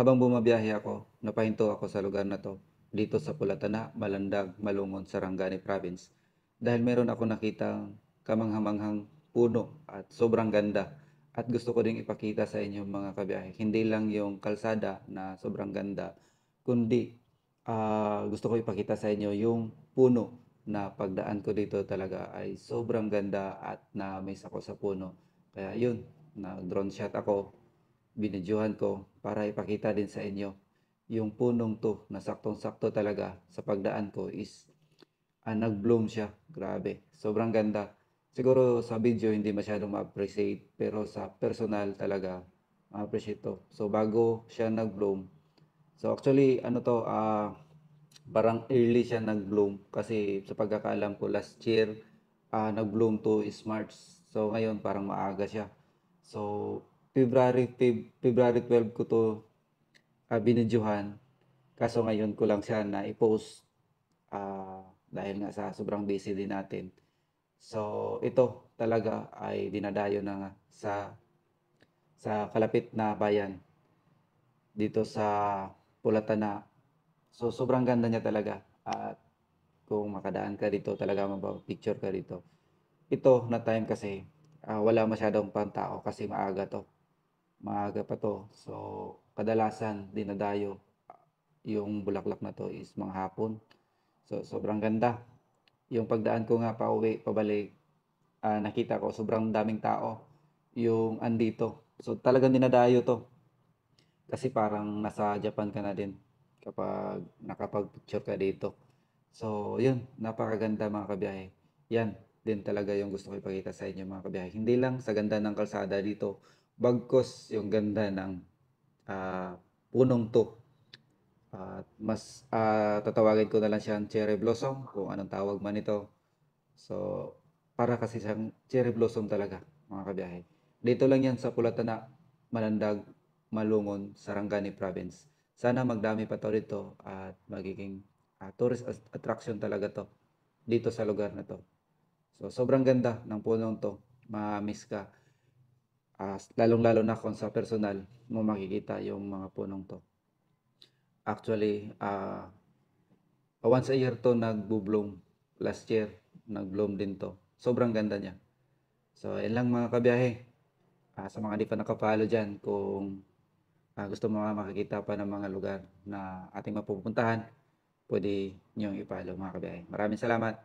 Habang bumabiyahe ako, napahinto ako sa lugar na 'to, dito sa Pulatana, Malandag, Malungon, Sarangani Province. Dahil meron ako nakitang kamangha-manghang puno at sobrang ganda. At gusto ko ding ipakita sa inyo mga kabiyahe, hindi lang yung kalsada na sobrang ganda, kundi gusto ko ipakita sa inyo yung puno na pagdaan ko dito talaga ay sobrang ganda at na-amaze ako sa puno. Kaya yun, nag-drone shot ako, binidyohan ko para ipakita din sa inyo yung punong 'to na saktong-sakto talaga sa pagdaan ko is, nag-bloom siya, grabe, sobrang ganda. Siguro sa video hindi masyadong ma-appreciate, pero sa personal talaga ma-appreciate 'to. So bago siya nag-bloom, so actually ano 'to, parang early siya nag-bloom kasi sa pagkakaalam ko last year, nag-bloom 'to is March. So ngayon parang maaga siya. So February 12 ko 'to, binidyohan, kaso ngayon ko lang siya nai-post, dahil nga sa sobrang busy din natin. So ito talaga ay dinadayo na nga sa kalapit na bayan dito sa Pulatana. So sobrang ganda niya talaga at kung makadaan ka dito talaga mapapa-picture ka dito. Ito na time kasi, wala masyadong pantao kasi maaga 'to, maaga pa 'to. So kadalasan dinadayo yung bulaklak na 'to is mga hapon. So sobrang ganda. Yung pagdaan ko nga pauwi, pabalik, nakita ko sobrang daming tao yung andito. So talagang dinadayo 'to kasi parang nasa Japan ka na din kapag nakapag-picture ka dito. So yun, napakaganda mga kabiyahe. Yan din talaga yung gusto ko ipakita sa inyo mga kabiyahe. Hindi lang sa ganda ng kalsada dito, bagkus yung ganda ng punong 'to. At mas, tatawagin ko na lang siyang cherry blossom kung anong tawag man ito. So, para kasi siyang cherry blossom talaga, mga kabiyahe. Dito lang yan sa Pulatana, Malandag, Malungon, Sarangani Province. Sana magdami pa to dito at magiging tourist attraction talaga to dito sa lugar na to. So, sobrang ganda ng punong to. Ma-miss ka. Lalong-lalo na kung sa personal mo makikita yung mga punong to. Actually, once a year to nagbo-bloom. Last year, nag-bloom din to. Sobrang ganda niya. So, yun lang mga kabiyahe. Sa mga di pa nakapalo dyan, kung gusto mo makakita pa ng mga lugar na ating mapupuntahan, pwede niyong ipalo mga kabiyahe. Maraming salamat.